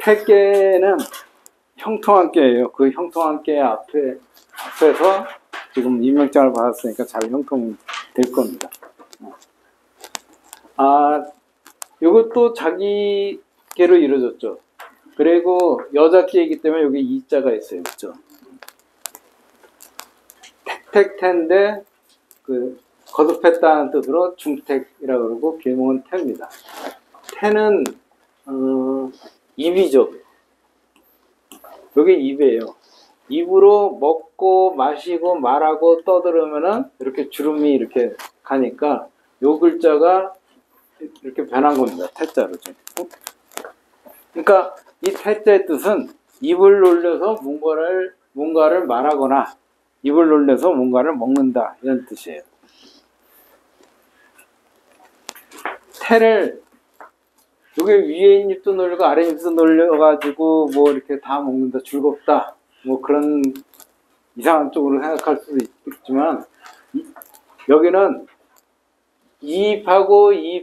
태께는 형통한 꾀예요. 그 형통한 꾀 앞에서 지금 임명장을 받았으니까 잘 형통될 겁니다. 이것도 자기 꾀로 이루어졌죠. 그리고 여자 꾀이기 때문에 여기 이자가 있어요. 그렇죠? 택택태인데 그 거듭했다는 뜻으로 중택이라고 그러고 계몽은 태입니다. 태는 입이죠. 여기 입이에요. 입으로 먹고 마시고 말하고 떠들으면은 이렇게 주름이 이렇게 가니까 요 글자가 이렇게 변한 겁니다. 태자로 좀. 그러니까 이 태자의 뜻은 입을 놀려서 뭔가를 말하거나 입을 놀려서 뭔가를 먹는다 이런 뜻이에요. 태를 여기 위에 있는 입도 놀리고 아래 입도 놀려가지고 뭐 이렇게 다 먹는다, 즐겁다, 뭐 그런 이상한 쪽으로 생각할 수도 있지만 여기는 이입하고가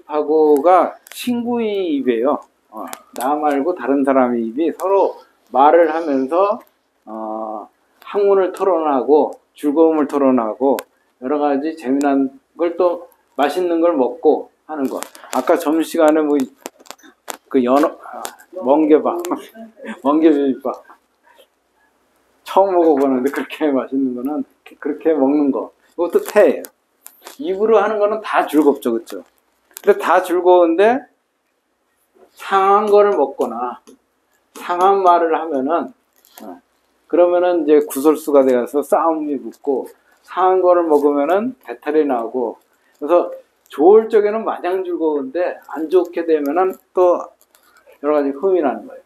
친구의 입이에요. 나 말고 다른 사람의 입이 서로 말을 하면서 학문을 토론하고 즐거움을 토론하고 여러 가지 재미난 걸 또 맛있는 걸 먹고 하는 것. 아까 점심시간에 뭐 그 멍게밥, 멍게비빔밥 처음 먹어보는데 그렇게 맛있는 거는 그렇게 먹는 거. 그것도 태예요. 입으로 하는 거는 다 즐겁죠, 그렇죠? 근데 다 즐거운데 상한 거를 먹거나 상한 말을 하면은 그러면은 이제 구설수가 되어서 싸움이 붙고 상한 거를 먹으면은 배탈이 나고 그래서 좋을 적에는 마냥 즐거운데 안 좋게 되면은 또 여러 가지 흠이 나는 거예요.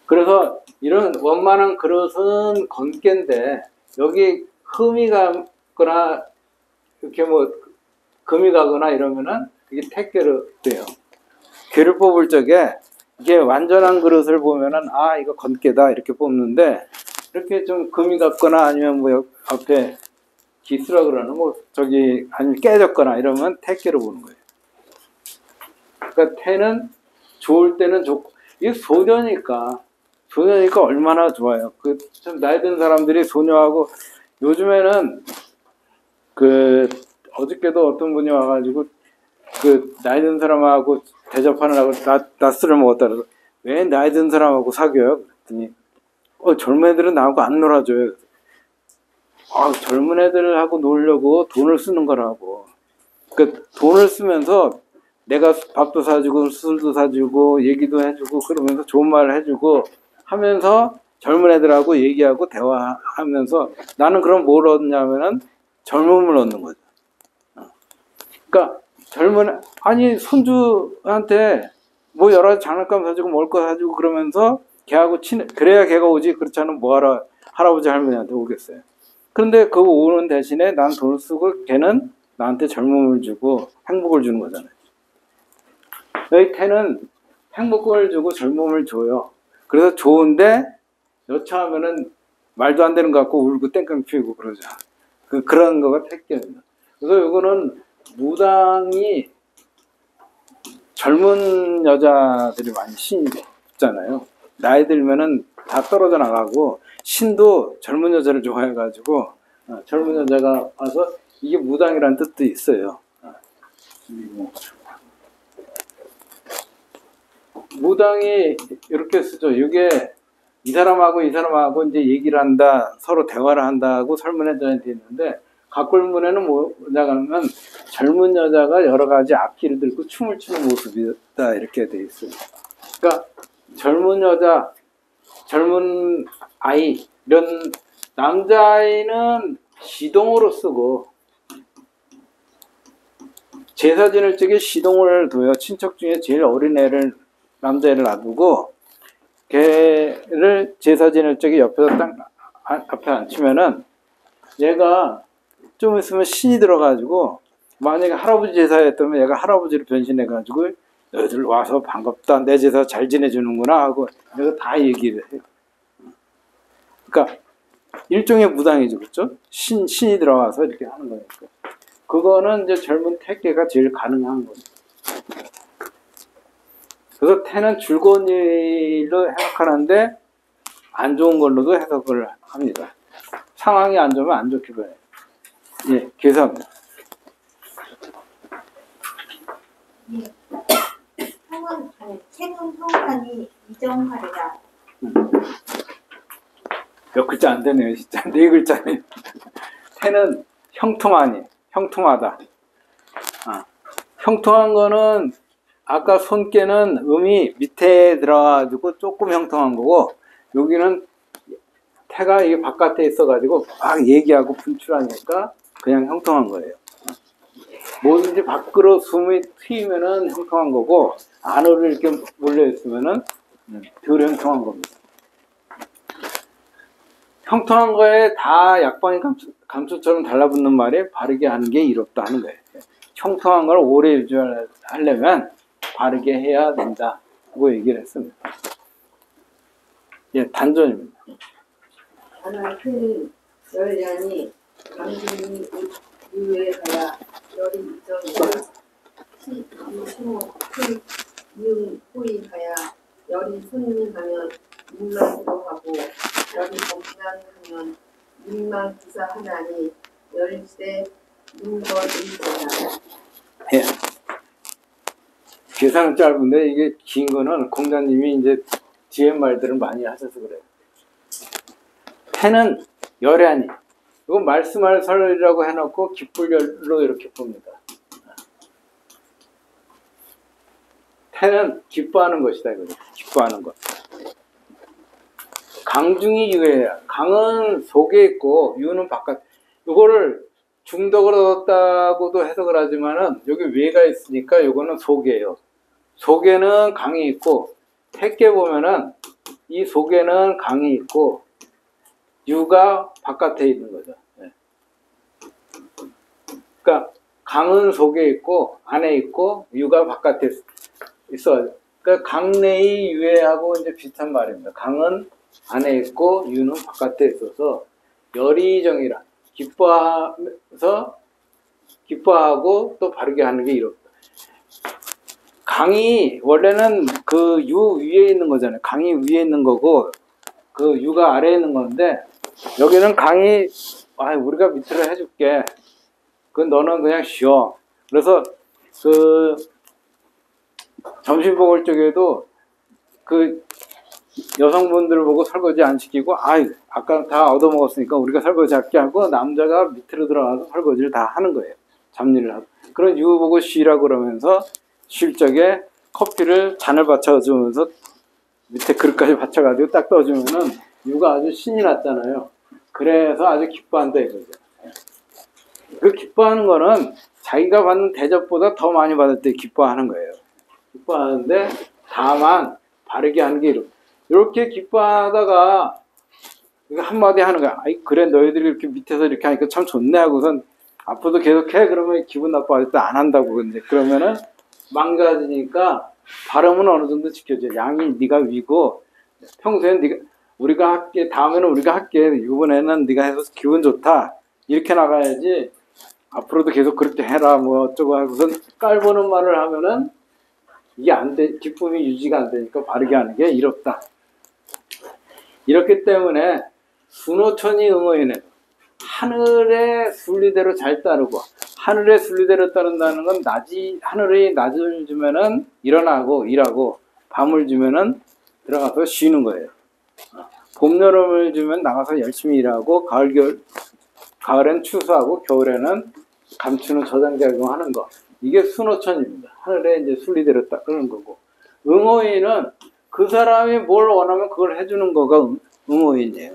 그래서 이런 원만한 그릇은 건깨인데 여기 흠이 가거나 이렇게 뭐 금이 가거나 이러면은 이게 택괴로 돼요. 괴를 뽑을 적에 이게 완전한 그릇을 보면은 이거 건깨다 이렇게 뽑는데 이렇게 좀 금이 갔거나 아니면 뭐 앞에 기스라 그러는 뭐 저기 아니면 깨졌거나 이러면 택괴로 보는 거예요. 그러니까 태는 좋을 때는 좋고 이게 소녀니까 얼마나 좋아요. 그 좀 나이 든 사람들이 소녀하고 요즘에는 그 어저께도 어떤 분이 와가지고 그 나이 든 사람하고 대접하느라고 낮술을 먹었다 그래서 왜 나이 든 사람하고 사귀어요? 그랬더니 젊은 애들은 나하고 안 놀아줘요. 젊은 애들하고 놀려고 돈을 쓰는 거라고. 그 돈을 쓰면서 내가 밥도 사주고 술도 사주고 얘기도 해주고 그러면서 좋은 말을 해주고 하면서 젊은 애들하고 얘기하고 대화하면서 나는 그럼 뭘 얻냐면은 젊음을 얻는 거죠. 그러니까 손주한테 뭐 여러 가지 장난감 사주고 먹을 거 사주고 그러면서 걔하고 그래야 걔가 오지. 그렇지 않으면 뭐하러 할아버지 할머니한테 오겠어요. 그런데 그거 오는 대신에 난 돈을 쓰고 걔는 나한테 젊음을 주고 행복을 주는 거잖아요. 여기 태는 행복을 주고 젊음을 줘요. 그래서 좋은데 여차하면은 말도 안 되는 것 같고 울고 땡깡 피우고 그러죠. 그런 거가 택견입니다. 그래서 이거는 무당이 젊은 여자들이 많이 신이 있잖아요. 나이 들면은 다 떨어져 나가고 신도 젊은 여자를 좋아해가지고 젊은 여자가 와서 이게 무당이라는 뜻도 있어요. 무당이 이렇게 쓰죠. 이게 이 사람하고 이제 얘기를 한다, 서로 대화를 한다고 설문해줘야 되는데 각골문에는 뭐냐면 젊은 여자가 여러 가지 악기를 들고 춤을 추는 모습이다 이렇게 돼 있어요. 그러니까 젊은 여자, 젊은 아이 이런 남자아이는 시동으로 쓰고 제사 지낼 적에 시동을 둬요. 친척 중에 제일 어린 애를 남자애를 놔두고 걔를 제사 지낼 적에 옆에서 딱 앞에 앉히면은 얘가 좀 있으면 신이 들어가지고 만약에 할아버지 제사였다면 얘가 할아버지로 변신해가지고 너희들 와서 반갑다 내 제사 잘 지내주는구나 하고 내가 다 얘기를 해요. 그러니까 일종의 무당이죠, 그렇죠? 신이 들어가서 이렇게 하는 거니까 그거는 이제 젊은 택계가 제일 가능한 거죠. 그래서 태는 즐거운 일로 해석하는데 안 좋은 걸로도 해석을 합니다. 상황이 안 좋으면 안 좋게 봐요. 예, 계속합니다. 태는 형탄이 이정하리라. 몇 글자 안 되네요, 진짜. 네 글자네요. 태는 형통하니, 형통하다. 형통한 거는 아까 손께는 음이 밑에 들어가지고 조금 형통한 거고, 여기는 태가 이게 바깥에 있어가지고 막 얘기하고 분출하니까 그냥 형통한 거예요. 뭐든지 밖으로 숨이 트이면은 형통한 거고, 안으로 이렇게 몰려있으면은 덜 형통한 겁니다. 형통한 거에 다 약방이 감초처럼 달라붙는 말에 바르게 하는 게 이롭다 하는 거예요. 형통한 걸 오래 유지하려면 바르게 해야 된다고 얘기를 했습니다. 예, 단전입니다. 하나 큰 열량이 강진이 유에 가야 열이 이정이라 신호 큰 이응 호이 가야 열이 손님하면 민만 들어가고 열이 범난하면 민만 기사하나니 열시대 민거의잖아. 예. 계산은 짧은데 이게 긴 거는 공자님이 이제 뒤에 말들을 많이 하셔서 그래요. 태는 열하니, 이거 말씀할 설이라고 해놓고 기쁠열로 이렇게 봅니다. 태는 기뻐하는 것이다 이거죠. 기뻐하는 것. 강중이 유해야. 강은 속에 있고 유는 바깥. 이거를 중덕을 얻었다고도 해석을 하지만은 여기 외가 있으니까 이거는 속이에요. 속에는 강이 있고 택계 보면은 이 속에는 강이 있고 유가 바깥에 있는 거죠. 네. 그러니까 강은 속에 있고 안에 있고 유가 바깥에 있어. 그러니까 강 내의 유해하고 이제 비슷한 말입니다. 강은 안에 있고 유는 바깥에 있어서 열이정이라 기뻐하고 또 바르게 하는 게 이렇다. 강이 원래는 그 유 위에 있는 거잖아요. 강이 위에 있는 거고 그 유가 아래에 있는 건데 여기는 강이 우리가 밑으로 해줄게. 그 너는 그냥 쉬어. 그래서 그 점심 먹을 적에도 그 여성분들 보고 설거지 안 시키고 아까 다 얻어먹었으니까 우리가 설거지 할게 하고 남자가 밑으로 들어가서 설거지를 다 하는 거예요. 잡일을 하고. 그런 유 보고 쉬라고 그러면서 쉴 적에 커피를 잔을 받쳐주면서 밑에 그릇까지 받쳐가지고 딱 떠주면은 유가 아주 신이 났잖아요. 그래서 아주 기뻐한다 이거죠. 그 기뻐하는 거는 자기가 받는 대접보다 더 많이 받을 때 기뻐하는 거예요. 기뻐하는데 다만 바르게 하는 게 이렇게 기뻐하다가 한마디 하는 거야. 그래 너희들이 이렇게 밑에서 이렇게 하니까 참 좋네 하고선 앞으로도 계속해. 그러면 기분 나빠질 때 안 한다고. 이제 그러면은 망가지니까 발음은 어느 정도 지켜줘. 양이 네가 위고 평소엔 우리가 할게, 다음에는 우리가 할게, 이번에는 네가 해서 기분 좋다 이렇게 나가야지. 앞으로도 계속 그렇게 해라 뭐 어쩌고 하고선 깔보는 말을 하면은 이게 안 돼, 기쁨이 유지가 안 되니까 바르게 하는 게 이롭다. 이렇기 때문에 순호천이 응어이네. 하늘의 순리대로 잘 따르고, 하늘의 순리대로 따른다는 건 하늘이 낮을 주면은 일어나고 일하고, 밤을 주면은 들어가서 쉬는 거예요. 봄, 여름을 주면 나가서 열심히 일하고, 가을엔 추수하고, 겨울에는 감추는 저장작용하는 거. 이게 순호천입니다. 하늘의 이제 순리대로 따르는 거고. 응어인은 그 사람이 뭘 원하면 그걸 해주는 거가 응어인이에요.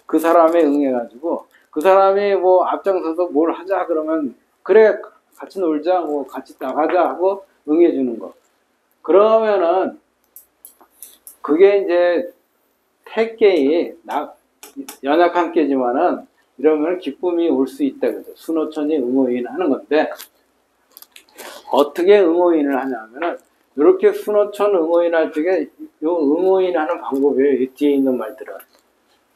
그 사람에 응해가지고, 그 사람이 뭐 앞장서서 뭘 하자 그러면, 그래, 같이 놀자, 뭐 같이 나가자 하고 응해주는 거. 그러면은, 그게 이제 태계이 연약한 깨지만은, 이러면 기쁨이 올 수 있다. 그죠. 순호천이 응어인 하는 건데, 어떻게 응어인을 하냐면은, 이렇게 순호천 응어인 할 적에, 요 응어인 하는 방법이에요. 이 뒤에 있는 말들은.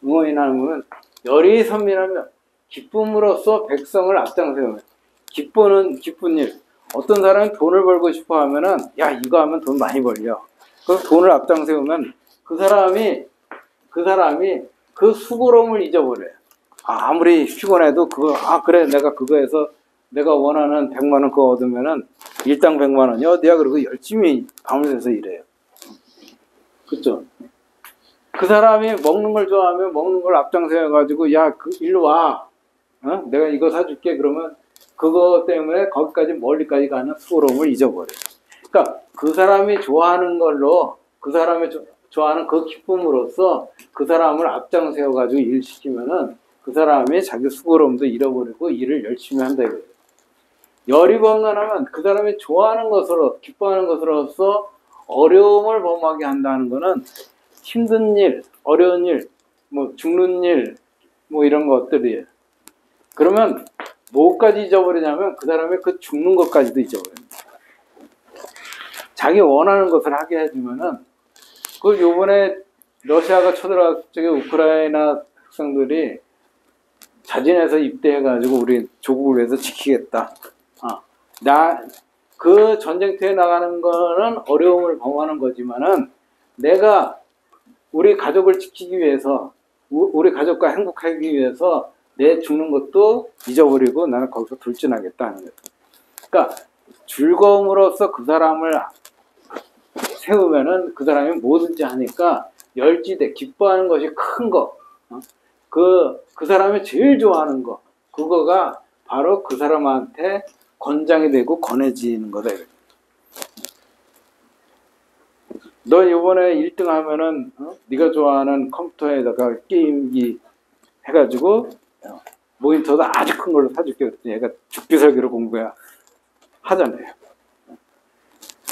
응어인 하면, 열이 선민하면, 기쁨으로써 백성을 앞장세우면, 기쁜 일, 어떤 사람이 돈을 벌고 싶어 하면은, 야, 이거 하면 돈 많이 벌려. 그럼 돈을 앞장 세우면 그 사람이 그 수고로움을 잊어버려요. 아무리 피곤해도 그거, 그래, 내가 그거에서 내가 원하는 100만 원 그거 얻으면은 일당 100만 원이 어디야? 그러고 열심히 밤을 새서 일해요. 그쵸? 그 사람이 먹는 걸 좋아하면 먹는 걸 앞장서가지고, 야, 일로 와. 내가 이거 사줄게. 그러면 그거 때문에 거기까지 멀리까지 가는 수고로움을 잊어버려요. 그러니까 그 사람이 좋아하는 걸로, 그 사람이 좋아하는 그 기쁨으로써 그 사람을 앞장세워가지고 일 시키면은 그 사람이 자기 수고로움도 잃어버리고 일을 열심히 한다 이거예요. 열이범람하면 그 사람이 좋아하는 것으로, 기뻐하는 것으로서 어려움을 범하게 한다는 거는 힘든 일, 어려운 일, 뭐 죽는 일, 뭐 이런 것들이에요. 그러면 뭐까지 잊어버리냐면 그 사람이 그 죽는 것까지도 잊어버립니다. 자기 원하는 것을 하게 해주면은, 그 요번에 러시아가 쳐들어왔을 적에 우크라이나 학생들이 자진해서 입대해가지고 우리 조국을 위해서 지키겠다. 그 전쟁터에 나가는 거는 어려움을 범하는 거지만은 내가 우리 가족을 지키기 위해서, 우리 가족과 행복하기 위해서 내 죽는 것도 잊어버리고 나는 거기서 돌진하겠다 하는 거예요. 그러니까 즐거움으로써 그 사람을 세우면은 그 사람이 뭐든지 하니까 열지대, 기뻐하는 것이 큰 거, 그 사람이 제일 좋아하는 거, 그거가 바로 그 사람한테 권장이 되고 권해지는 거다. 너 이번에 1등 하면은 네가 좋아하는 컴퓨터에다가 게임기 해가지고 모니터도 아주 큰 걸로 사줄게. 그랬더니 얘가 죽기살기로 공부해야 하잖아요.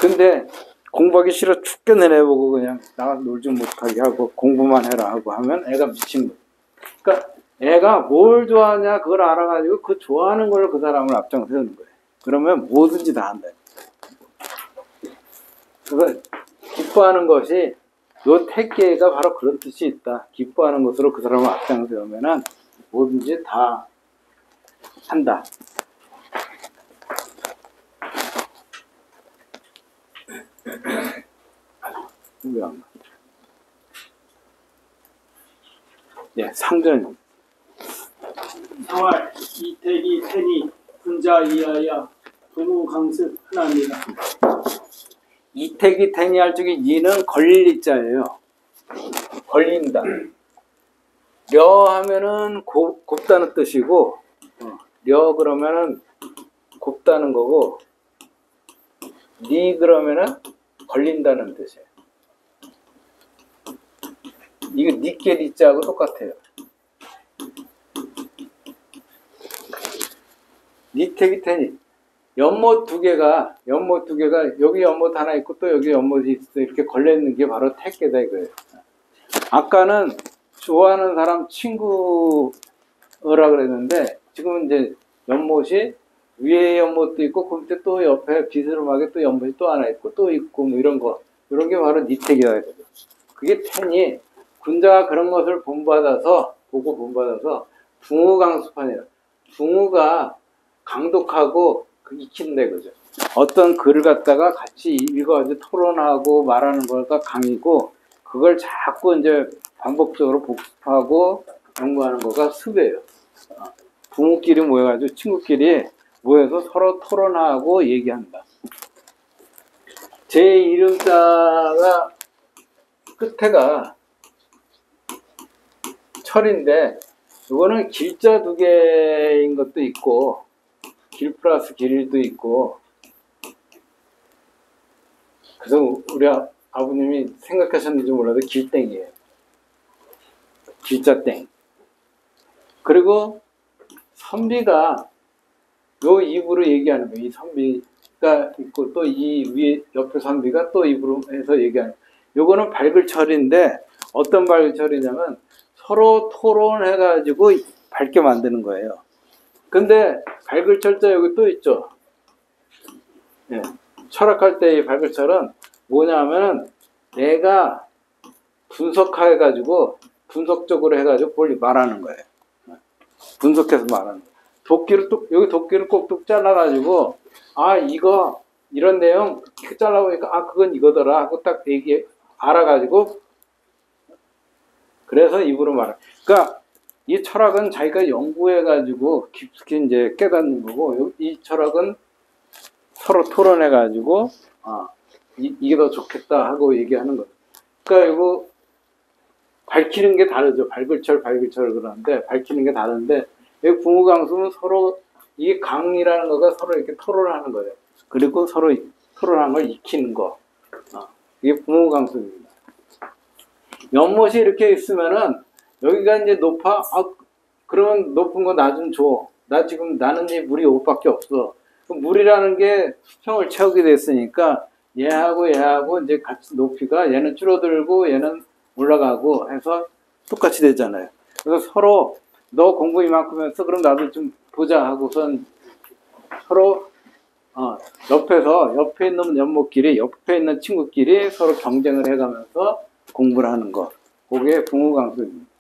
근데 공부하기 싫어 죽겠네 내보고 그냥 나가 놀지 못하게 하고 공부만 해라 하고 하면 애가 미친 거예요. 그러니까 애가 뭘 좋아하냐 그걸 알아가지고 그 좋아하는 걸 그 사람을 앞장 세우는 거예요. 그러면 뭐든지 다 한다. 그래서 기뻐하는 것이, 요 택계가 바로 그런 뜻이 있다. 기뻐하는 것으로 그 사람을 앞장 세우면은 뭐든지 다 한다. 예, 상전. 상활, 이태기, 태니, 군자, 이하야, 부무, 강습, 하나입니다. 이태기 태니 할 적에 이는 걸릴 이자예요. 걸린다. 려 하면은 곱다는 뜻이고, 려 그러면은 곱다는 거고, 니 그러면은 걸린다는 뜻이에요. 이거 니께 니자하고 똑같아요. 니태기 태니. 연못 두 개가 여기 연못 하나 있고 또 여기 연못이 있어 이렇게 걸려있는 게 바로 택계다 이거예요. 아까는 좋아하는 사람 친구라 그랬는데 지금은 이제 연못이 위에 연못도 있고 그 밑에 또 옆에 비스름하게 또 연못이 또 하나 있고 또 있고 뭐 이런 게 바로 니택이다 이거죠. 그게 텐이 군자가 그런 것을 보고 본받아서 붕우강수판이라. 붕우가 강독하고 익힌다 그죠. 어떤 글을 갖다가 같이 읽어가지고 토론하고 말하는 거가 강이고 그걸 자꾸 이제 반복적으로 복습하고 연구하는 거가 습이에요. 부모끼리 모여가지고 친구끼리 모여서 서로 토론하고 얘기한다. 제 이름자가 끝에가 철인데 이거는 길자 두 개인 것도 있고 길 플러스 길도 있고 그래서 우리 아버님이 생각하셨는지 몰라도 길땡이에요. 길자땡. 그리고 선비가 요 입으로 얘기하는 거예요. 이 선비가 있고 또 이 위에 옆에 선비가 또 입으로 해서 얘기하는 거예요. 요거는 발글철인데 어떤 발글철이냐면 서로 토론해가지고 밝게 만드는 거예요. 근데 발글철자 여기 또 있죠. 예. 철학할 때의 발글철은 뭐냐면은 내가 분석해가지고 분석적으로 해가지고 뭘 말하는 거예요. 분석해서 말하는 거예요. 여기 도끼를 꼭꼭 잘라가지고 아 이거 이런 내용 이렇게 잘라보니까 아 그건 이거더라 하고 딱 얘기 알아가지고 그래서 입으로 말해. 그러니까 이 철학은 자기가 연구해가지고 깊숙이 이제 깨닫는 거고 이 철학은 서로 토론해가지고 아 이게 더 좋겠다 하고 얘기하는 거예요. 그러니까 이거 밝히는 게 다르죠. 밝을철 그러는데 밝히는 게 다른데 여기 부무강수는 서로 이게 강이라는 거가 서로 이렇게 토론하는 거예요. 그리고 서로 토론한 걸 익히는 거. 이게 부무강수입니다. 연못이 이렇게 있으면은 여기가 이제 높아. 그러면 높은 거 나 좀 줘. 나는 이 물이 5밖에 없어. 그 물이라는 게 수평을 채우게 됐으니까 얘하고 이제 같이 높이가 얘는 줄어들고 얘는 올라가고 해서 똑같이 되잖아요. 그래서 서로 너 공부 이만큼 했어. 그럼 나도 좀 보자 하고선 서로 옆에 있는 연못끼리 옆에 있는 친구끼리 서로 경쟁을 해가면서 공부를 하는 거. 그게 부무강수입니다.